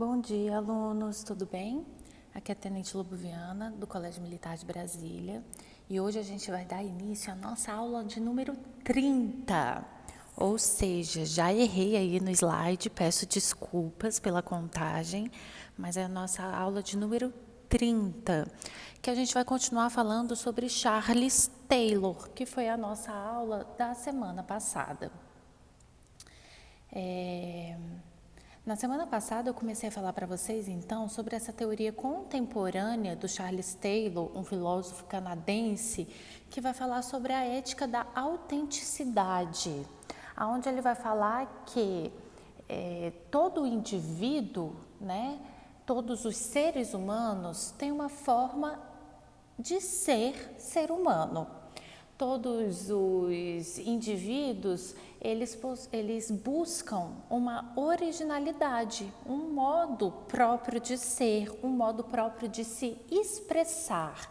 Bom dia, alunos, tudo bem? Aqui é a Tenente Lobo Viana, do Colégio Militar de Brasília, e hoje a gente vai dar início à nossa aula de número 30. Ou seja, já errei aí no slide, peço desculpas pela contagem, mas é a nossa aula de número 30, que a gente vai continuar falando sobre Charles Taylor, que foi a nossa aula da semana passada. Na semana passada eu comecei a falar para vocês então sobre essa teoria contemporânea do Charles Taylor, um filósofo canadense, que vai falar sobre a ética da autenticidade, onde ele vai falar que todo indivíduo, todos os seres humanos têm uma forma de ser humano. Todos os indivíduos, eles buscam uma originalidade, um modo próprio de ser, um modo próprio de se expressar.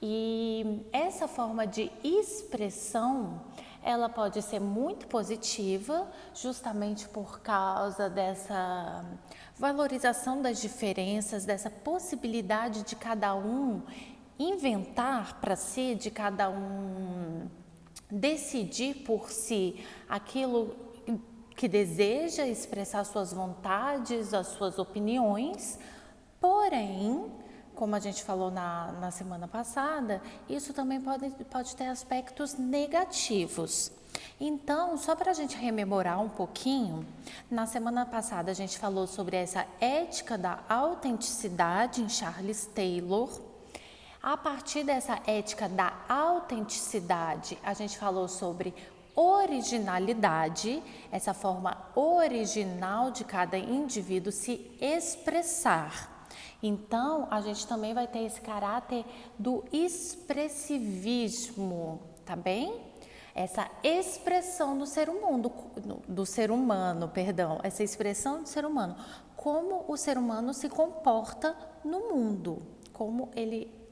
E essa forma de expressão, ela pode ser muito positiva, justamente por causa dessa valorização das diferenças, dessa possibilidade de cada um inventar para si, de cada um decidir por si aquilo que deseja, expressar suas vontades, as suas opiniões. Porém, como a gente falou na semana passada, isso também pode ter aspectos negativos. Então, só para a gente rememorar um pouquinho, na semana passada a gente falou sobre essa ética da autenticidade em Charles Taylor. A partir dessa ética da autenticidade, a gente falou sobre originalidade, essa forma original de cada indivíduo se expressar. Então, a gente também vai ter esse caráter do expressivismo, tá bem? Essa expressão do ser humano, essa expressão do ser humano, como o ser humano se comporta no mundo, como ele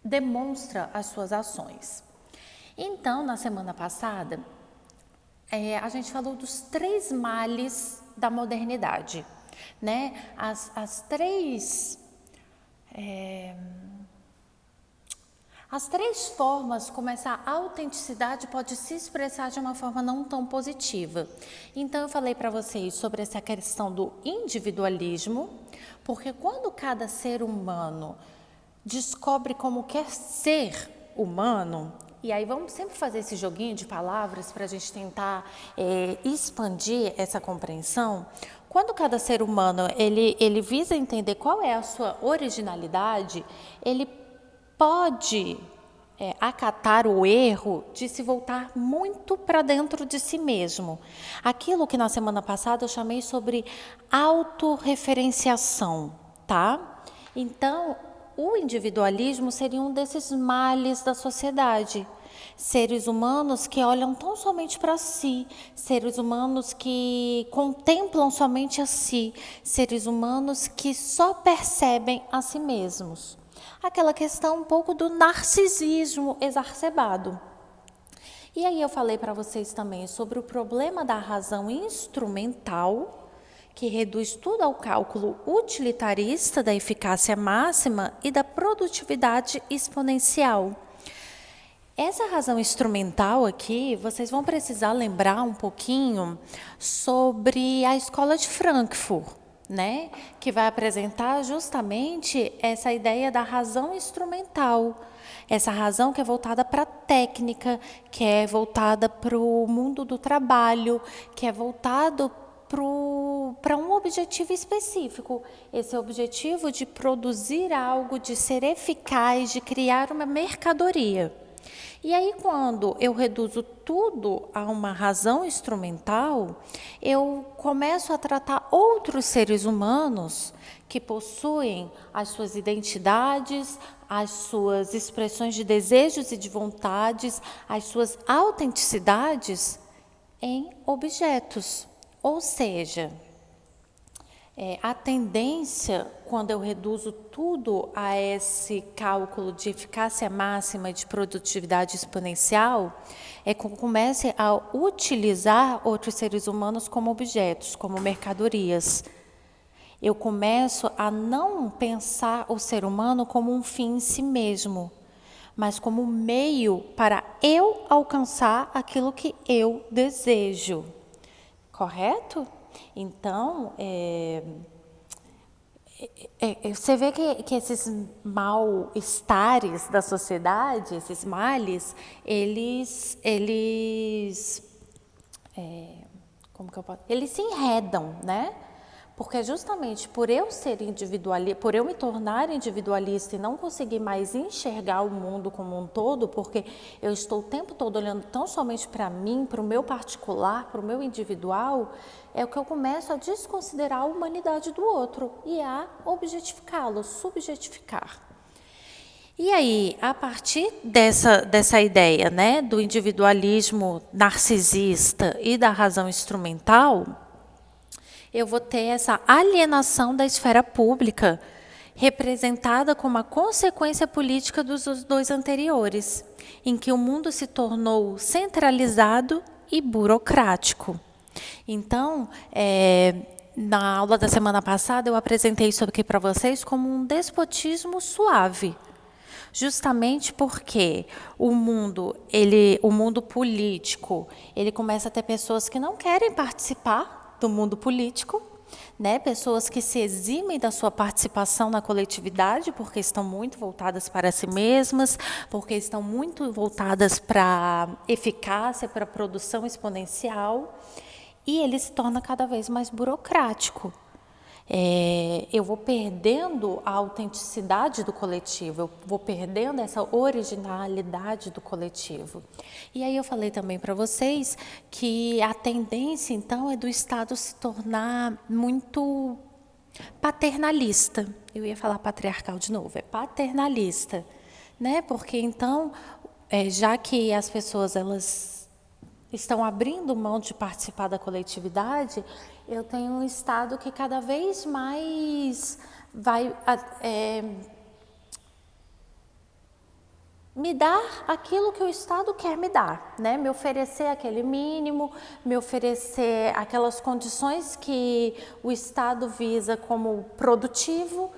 demonstra as suas ações. Então, na semana passada, a gente falou dos 3 males da modernidade, As três formas como essa autenticidade pode se expressar de uma forma não tão positiva. Então, eu falei para vocês sobre essa questão do individualismo, porque quando cada ser humano descobre como quer ser humano, e aí vamos sempre fazer esse joguinho de palavras para a gente tentar expandir essa compreensão. Quando cada ser humano ele visa entender qual é a sua originalidade, ele pode acatar o erro de se voltar muito para dentro de si mesmo. Aquilo que na semana passada eu chamei sobre autorreferenciação, tá? Então, o individualismo seria um desses males da sociedade. Seres humanos que olham tão somente para si, seres humanos que contemplam somente a si, seres humanos que só percebem a si mesmos. Aquela questão um pouco do narcisismo exacerbado. E aí eu falei para vocês também sobre o problema da razão instrumental, que reduz tudo ao cálculo utilitarista da eficácia máxima e da produtividade exponencial. Essa razão instrumental aqui, vocês vão precisar lembrar um pouquinho sobre a escola de Frankfurt, que vai apresentar justamente essa ideia da razão instrumental. Essa razão que é voltada para a técnica, que é voltada para o mundo do trabalho, que é voltado para um objetivo específico, esse objetivo de produzir algo, de ser eficaz, de criar uma mercadoria. E aí, quando eu reduzo tudo a uma razão instrumental, eu começo a tratar outros seres humanos que possuem as suas identidades, as suas expressões de desejos e de vontades, as suas autenticidades em objetos. Ou seja, a tendência, quando eu reduzo tudo a esse cálculo de eficácia máxima e de produtividade exponencial, é que eu comece a utilizar outros seres humanos como objetos, como mercadorias. Eu começo a não pensar o ser humano como um fim em si mesmo, mas como um meio para eu alcançar aquilo que eu desejo. Correto? Então, você vê que esses mal-estares da sociedade, esses males, como que eu posso? Eles se enredam, né? Porque justamente por eu ser individualista, por eu me tornar individualista e não conseguir mais enxergar o mundo como um todo, porque eu estou o tempo todo olhando tão somente para mim, para o meu particular, para o meu individual, é que eu começo a desconsiderar a humanidade do outro e a objetificá-lo, subjetificar. E aí, a partir dessa ideia, né, do individualismo narcisista e da razão instrumental, eu vou ter essa alienação da esfera pública, representada como a consequência política dos dois anteriores, em que o mundo se tornou centralizado e burocrático. Então, na aula da semana passada, eu apresentei isso aqui para vocês como um despotismo suave. Justamente porque o mundo político, ele começa a ter pessoas que não querem participar do mundo político, né? Pessoas que se eximem da sua participação na coletividade porque estão muito voltadas para si mesmas, porque estão muito voltadas para eficácia, para produção exponencial, e ele se torna cada vez mais burocrático. Eu vou perdendo a autenticidade do coletivo, eu vou perdendo essa originalidade do coletivo. E aí eu falei também para vocês que a tendência, então, é do Estado se tornar muito paternalista. Eu ia falar patriarcal de novo, é paternalista, né? Porque, então, já que as pessoas, elas estão abrindo mão de participar da coletividade, eu tenho um Estado que cada vez mais vai me dar aquilo que o Estado quer me dar, né? Me oferecer aquele mínimo, me oferecer aquelas condições que o Estado visa como produtivo,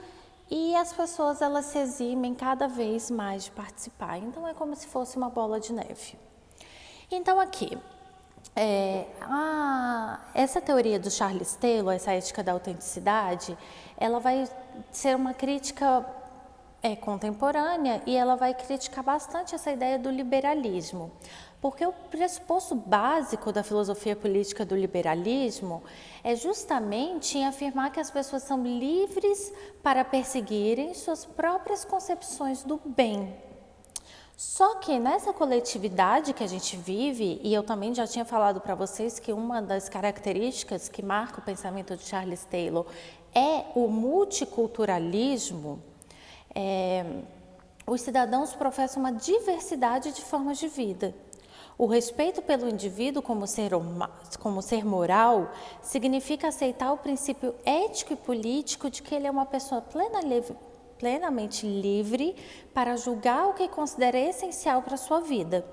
e as pessoas, elas se eximem cada vez mais de participar. Então é como se fosse uma bola de neve. Então aqui, essa teoria do Charles Taylor, essa ética da autenticidade, ela vai ser uma crítica contemporânea, e ela vai criticar bastante essa ideia do liberalismo. Porque o pressuposto básico da filosofia política do liberalismo é justamente em afirmar que as pessoas são livres para perseguirem suas próprias concepções do bem. Só que nessa coletividade que a gente vive, e eu também já tinha falado para vocês que uma das características que marca o pensamento de Charles Taylor é o multiculturalismo, os cidadãos professam uma diversidade de formas de vida. O respeito pelo indivíduo como ser moral significa aceitar o princípio ético e político de que ele é uma pessoa plenamente livre para julgar o que considera essencial para a sua vida,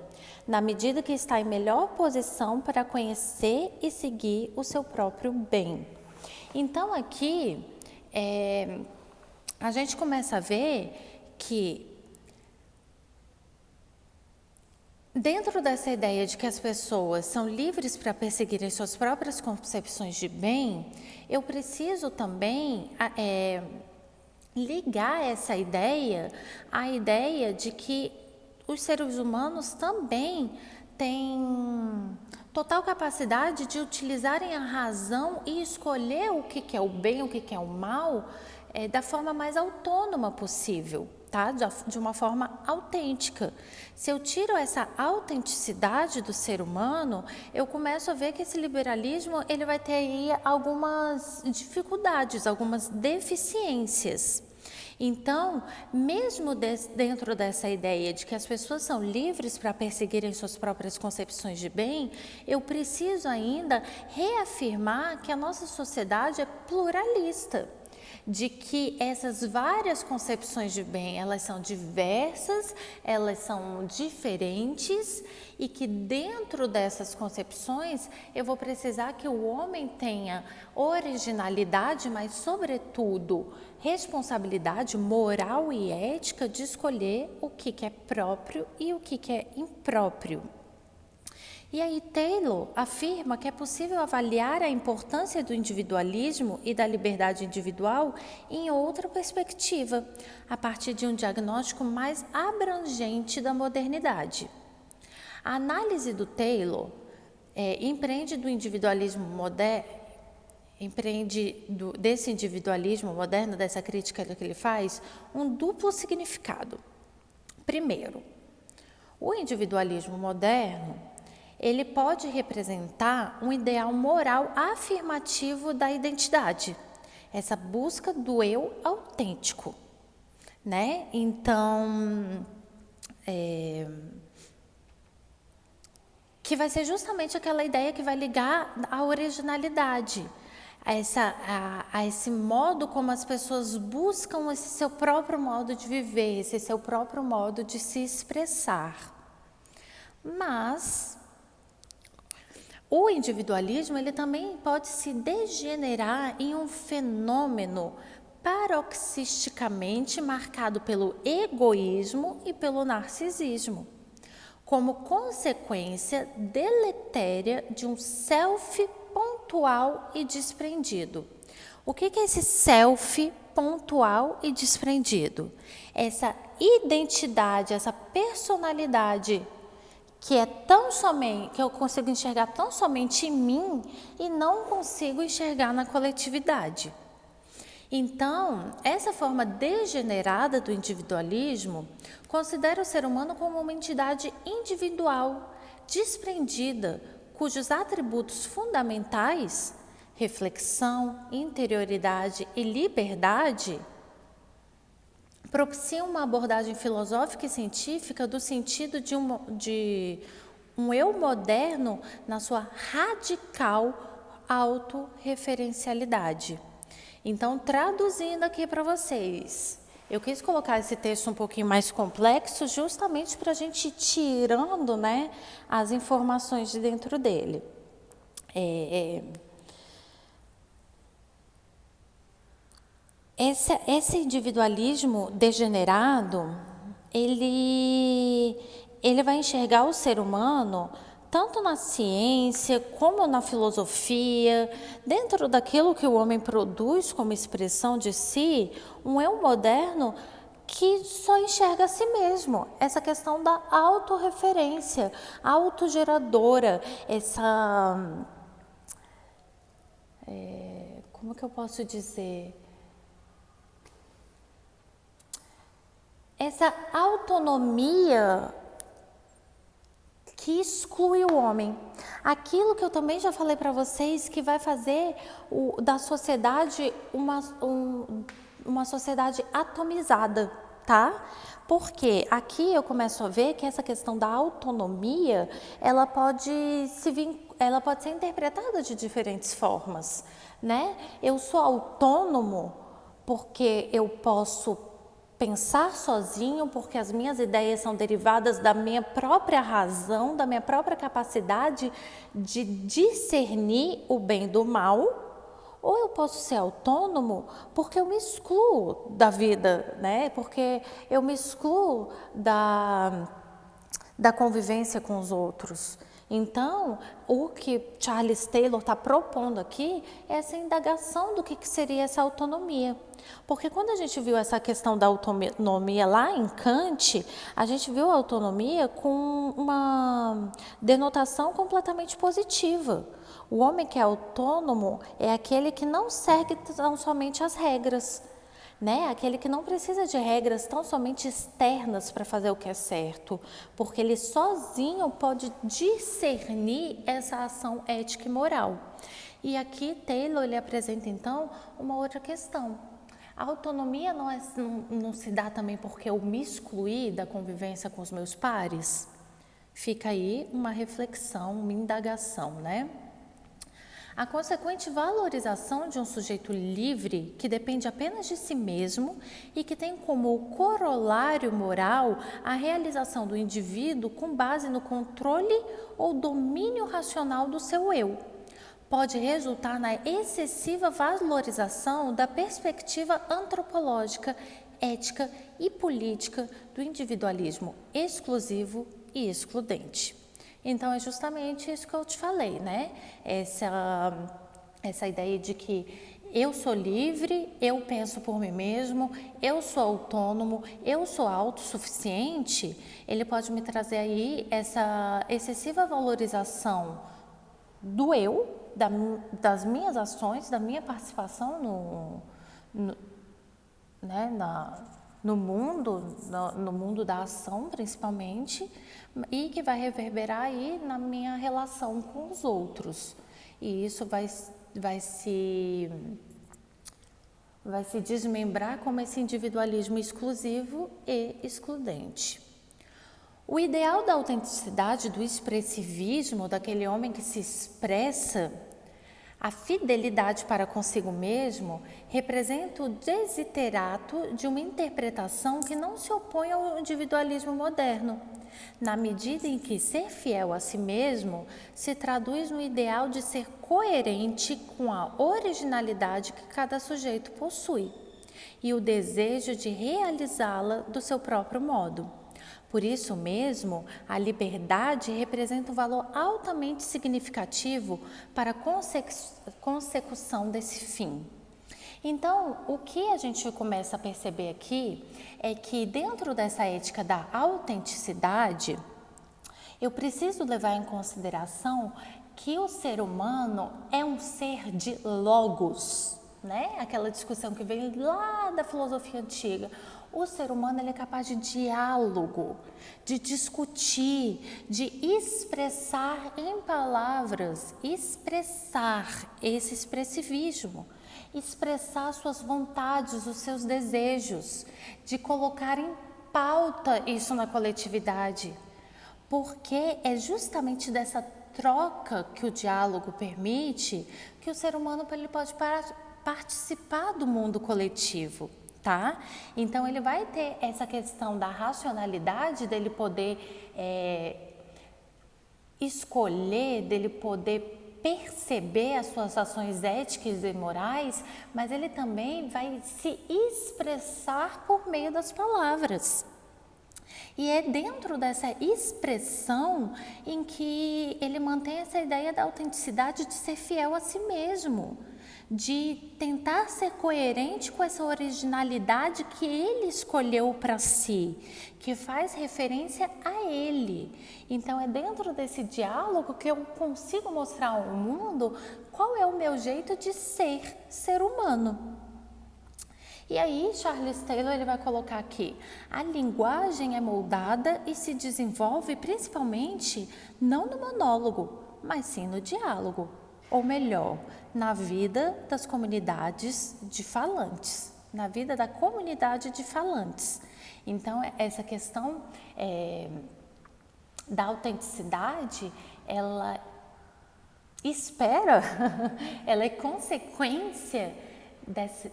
na medida que está em melhor posição para conhecer e seguir o seu próprio bem. Então aqui a gente começa a ver que dentro dessa ideia de que as pessoas são livres para perseguirem suas próprias concepções de bem, eu preciso também ligar essa ideia à ideia de que os seres humanos também têm total capacidade de utilizarem a razão e escolher o que é o bem, o que é o mal, da forma mais autônoma possível, tá? De uma forma autêntica. Se eu tiro essa autenticidade do ser humano, eu começo a ver que esse liberalismo ele vai ter aí algumas dificuldades, algumas deficiências. Então, mesmo dentro dessa ideia de que as pessoas são livres para perseguirem suas próprias concepções de bem, eu preciso ainda reafirmar que a nossa sociedade é pluralista. de que essas várias concepções de bem, elas são diversas, elas são diferentes e que dentro dessas concepções eu vou precisar que o homem tenha originalidade, mas sobretudo responsabilidade moral e ética de escolher o que é próprio e o que é impróprio. E aí Taylor afirma que é possível avaliar a importância do individualismo e da liberdade individual em outra perspectiva, a partir de um diagnóstico mais abrangente da modernidade. A análise do Taylor empreende desse individualismo moderno, dessa crítica que ele faz, um duplo significado. Primeiro, o individualismo moderno ele pode representar um ideal moral afirmativo da identidade, essa busca do eu autêntico, né? Então, que vai ser justamente aquela ideia que vai ligar a originalidade, a esse modo como as pessoas buscam esse seu próprio modo de viver, esse seu próprio modo de se expressar. Mas o individualismo ele também pode se degenerar em um fenômeno paroxisticamente marcado pelo egoísmo e pelo narcisismo, como consequência deletéria de um self pontual e desprendido. O que é esse self pontual e desprendido? Essa identidade, essa personalidade que eu consigo enxergar tão somente em mim e não consigo enxergar na coletividade. Então, essa forma degenerada do individualismo considera o ser humano como uma entidade individual, desprendida, cujos atributos fundamentais, reflexão, interioridade e liberdade, propiciam uma abordagem filosófica e científica do sentido de um eu moderno na sua radical autorreferencialidade. Então, traduzindo aqui para vocês, eu quis colocar esse texto um pouquinho mais complexo justamente para a gente ir tirando, né, as informações de dentro dele. Esse individualismo degenerado, ele vai enxergar o ser humano tanto na ciência como na filosofia, dentro daquilo que o homem produz como expressão de si, um eu moderno que só enxerga a si mesmo. Essa questão da autorreferência, autogeradora, como que eu posso dizer? Essa autonomia que exclui o homem. Aquilo que eu também já falei para vocês, que vai fazer da sociedade uma sociedade atomizada, tá? Porque aqui eu começo a ver que essa questão da autonomia, ela pode ser interpretada de diferentes formas, né? Eu sou autônomo porque eu posso pensar sozinho, porque as minhas ideias são derivadas da minha própria razão, da minha própria capacidade de discernir o bem do mal, ou eu posso ser autônomo porque eu me excluo da vida, né? Porque eu me excluo da convivência com os outros. Então, o que Charles Taylor está propondo aqui é essa indagação do que seria essa autonomia. Porque quando a gente viu essa questão da autonomia lá em Kant, a gente viu a autonomia com uma denotação completamente positiva. O homem que é autônomo é aquele que não segue tão somente as regras, né? Aquele que não precisa de regras tão somente externas para fazer o que é certo, porque ele sozinho pode discernir essa ação ética e moral. E aqui Taylor ele apresenta então uma outra questão. A autonomia não se dá também porque eu me excluí da convivência com os meus pares? Fica aí uma reflexão, uma indagação, né? A consequente valorização de um sujeito livre que depende apenas de si mesmo e que tem como corolário moral a realização do indivíduo com base no controle ou domínio racional do seu eu. Pode resultar na excessiva valorização da perspectiva antropológica, ética e política do individualismo exclusivo e excludente. Então, é justamente isso que eu te falei, né? Essa ideia de que eu sou livre, eu penso por mim mesmo, eu sou autônomo, eu sou autossuficiente, ele pode me trazer aí essa excessiva valorização do eu, das minhas ações, da minha participação no mundo da ação principalmente, e que vai reverberar aí na minha relação com os outros. E isso vai se desmembrar como esse individualismo exclusivo e excludente. O ideal da autenticidade, do expressivismo, daquele homem que se expressa, a fidelidade para consigo mesmo, representa o desiderato de uma interpretação que não se opõe ao individualismo moderno, na medida em que ser fiel a si mesmo se traduz no ideal de ser coerente com a originalidade que cada sujeito possui e o desejo de realizá-la do seu próprio modo. Por isso mesmo, a liberdade representa um valor altamente significativo para a consecução desse fim. Então, o que a gente começa a perceber aqui é que dentro dessa ética da autenticidade, eu preciso levar em consideração que o ser humano é um ser de logos, né? Aquela discussão que vem lá da filosofia antiga. O ser humano ele é capaz de diálogo, de discutir, de expressar em palavras, expressar esse expressivismo, expressar suas vontades, os seus desejos, de colocar em pauta isso na coletividade, porque é justamente dessa troca que o diálogo permite que o ser humano ele pode participar do mundo coletivo. Tá? Então, ele vai ter essa questão da racionalidade, dele poder escolher, dele poder perceber as suas ações éticas e morais, mas ele também vai se expressar por meio das palavras. E é dentro dessa expressão em que ele mantém essa ideia da autenticidade de ser fiel a si mesmo, de tentar ser coerente com essa originalidade que ele escolheu para si, que faz referência a ele. Então é dentro desse diálogo que eu consigo mostrar ao mundo qual é o meu jeito de ser humano. E aí Charles Taylor ele vai colocar aqui, a linguagem é moldada e se desenvolve principalmente não no monólogo, mas sim no diálogo. Ou melhor, na vida das comunidades de falantes, na vida da comunidade de falantes. Então, essa questão da autenticidade, ela ela é consequência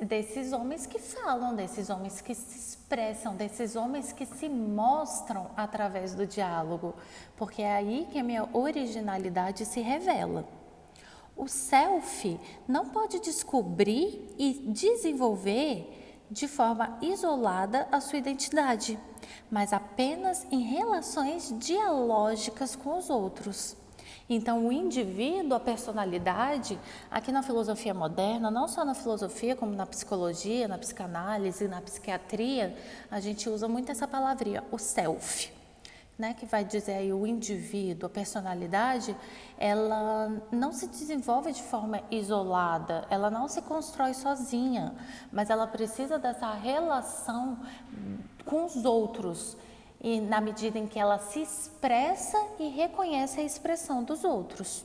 desses homens que falam, desses homens que se expressam, desses homens que se mostram através do diálogo, porque é aí que a minha originalidade se revela. O self não pode descobrir e desenvolver de forma isolada a sua identidade, mas apenas em relações dialógicas com os outros. Então, o indivíduo, a personalidade, aqui na filosofia moderna, não só na filosofia, como na psicologia, na psicanálise, na psiquiatria, a gente usa muito essa palavrinha, o self. Né, que vai dizer aí o indivíduo, a personalidade, ela não se desenvolve de forma isolada, ela não se constrói sozinha, mas ela precisa dessa relação com os outros, e na medida em que ela se expressa e reconhece a expressão dos outros.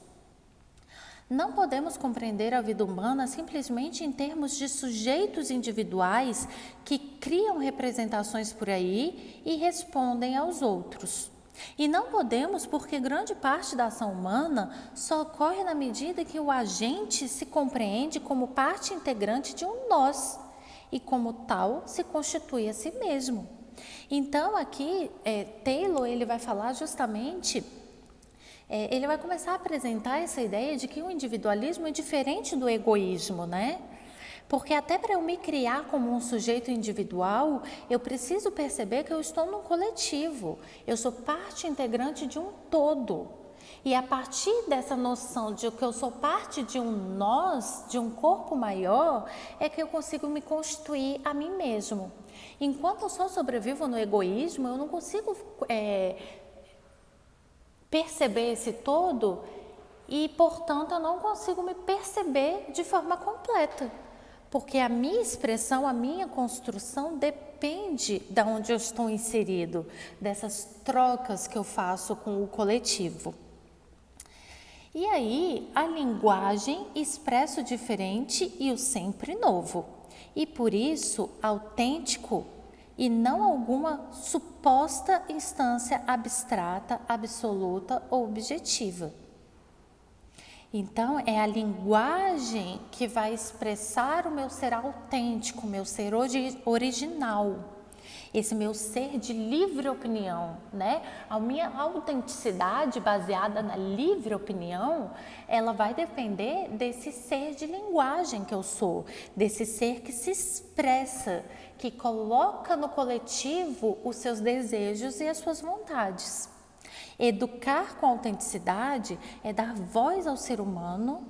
Não podemos compreender a vida humana simplesmente em termos de sujeitos individuais que criam representações por aí e respondem aos outros. E não podemos, porque grande parte da ação humana só ocorre na medida que o agente se compreende como parte integrante de um nós e, como tal, se constitui a si mesmo. Então, aqui, Taylor ele vai falar justamente, ele vai começar a apresentar essa ideia de que o individualismo é diferente do egoísmo, né? Porque até para eu me criar como um sujeito individual, eu preciso perceber que eu estou num coletivo, eu sou parte integrante de um todo. E a partir dessa noção de que eu sou parte de um nós, de um corpo maior, é que eu consigo me constituir a mim mesmo. Enquanto eu só sobrevivo no egoísmo, eu não consigo perceber esse todo e, portanto, eu não consigo me perceber de forma completa. Porque a minha expressão, a minha construção depende de onde eu estou inserido, dessas trocas que eu faço com o coletivo. E aí, a linguagem expressa o diferente e o sempre novo, e por isso autêntico e não alguma suposta instância abstrata, absoluta ou objetiva. Então, é a linguagem que vai expressar o meu ser autêntico, o meu ser original, esse meu ser de livre opinião, né? A minha autenticidade baseada na livre opinião, ela vai depender desse ser de linguagem que eu sou, desse ser que se expressa, que coloca no coletivo os seus desejos e as suas vontades. Educar com autenticidade é dar voz ao ser humano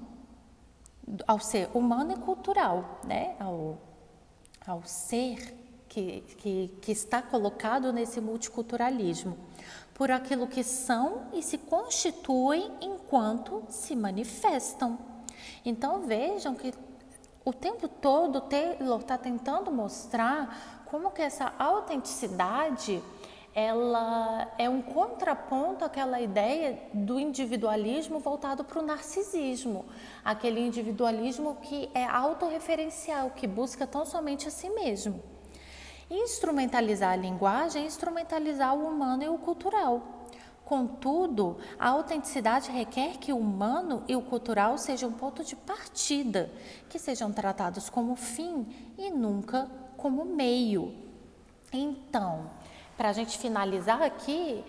e cultural, né? ao ser que está colocado nesse multiculturalismo, por aquilo que são e se constituem enquanto se manifestam. Então vejam que o tempo todo Taylor está tentando mostrar como que essa autenticidade ela é um contraponto àquela ideia do individualismo voltado para o narcisismo, aquele individualismo que é autorreferencial, que busca tão somente a si mesmo. Instrumentalizar a linguagem é instrumentalizar o humano e o cultural. Contudo, a autenticidade requer que o humano e o cultural sejam um ponto de partida, que sejam tratados como fim e nunca como meio. Então, para a gente finalizar aqui,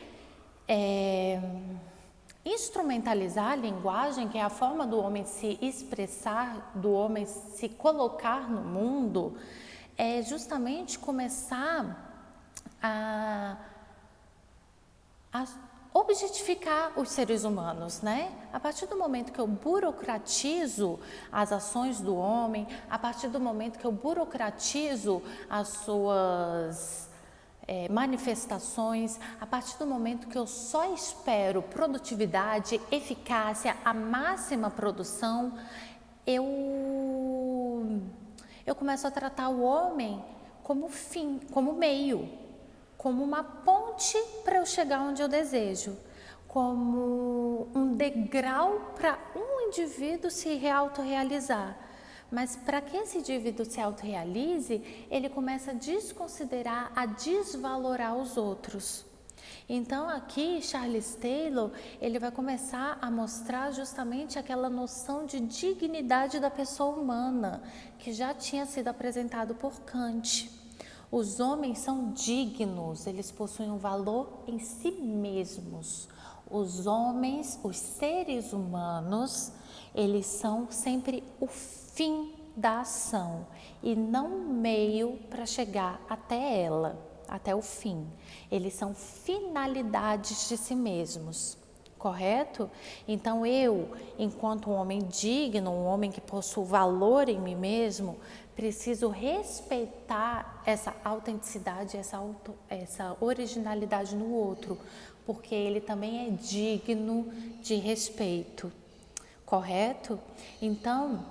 instrumentalizar a linguagem, que é a forma do homem se expressar, do homem se colocar no mundo, é justamente começar a objetificar os seres humanos, né? A partir do momento que eu burocratizo as ações do homem, a partir do momento que eu burocratizo as suas manifestações, a partir do momento que eu só espero produtividade, eficácia, a máxima produção, eu começo a tratar o homem como fim, como meio, como uma ponte para eu chegar onde eu desejo, como um degrau para um indivíduo se autorrealizar. Mas para que esse indivíduo se autorrealize, ele começa a desconsiderar, a desvalorar os outros. Então aqui Charles Taylor, ele vai começar a mostrar justamente aquela noção de dignidade da pessoa humana, que já tinha sido apresentado por Kant. Os homens são dignos, eles possuem um valor em si mesmos. Os homens, os seres humanos, eles são sempre o fim da ação e não meio para chegar até ela, até o fim. Eles são finalidades de si mesmos, correto? Então eu, enquanto um homem digno, um homem que possui valor em mim mesmo, preciso respeitar essa autenticidade, essa originalidade no outro, porque ele também é digno de respeito, correto? Então,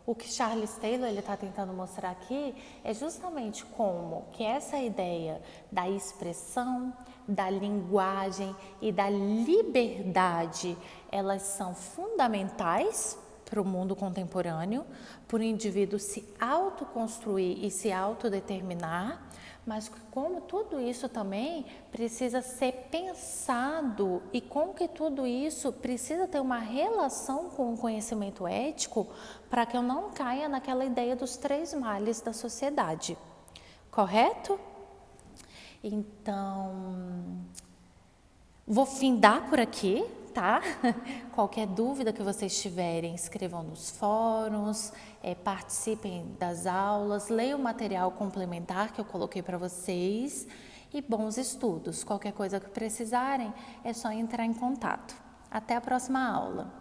o que Charles Taylor está tentando mostrar aqui é justamente como que essa ideia da expressão, da linguagem e da liberdade, elas são fundamentais para o mundo contemporâneo, para o indivíduo se autoconstruir e se autodeterminar, mas como tudo isso também precisa ser pensado e como que tudo isso precisa ter uma relação com o conhecimento ético para que eu não caia naquela ideia dos 3 males da sociedade, correto? Então, vou findar por aqui, tá? Qualquer dúvida que vocês tiverem, escrevam nos fóruns, participem das aulas, leiam o material complementar que eu coloquei para vocês e bons estudos. Qualquer coisa que precisarem, é só entrar em contato. Até a próxima aula!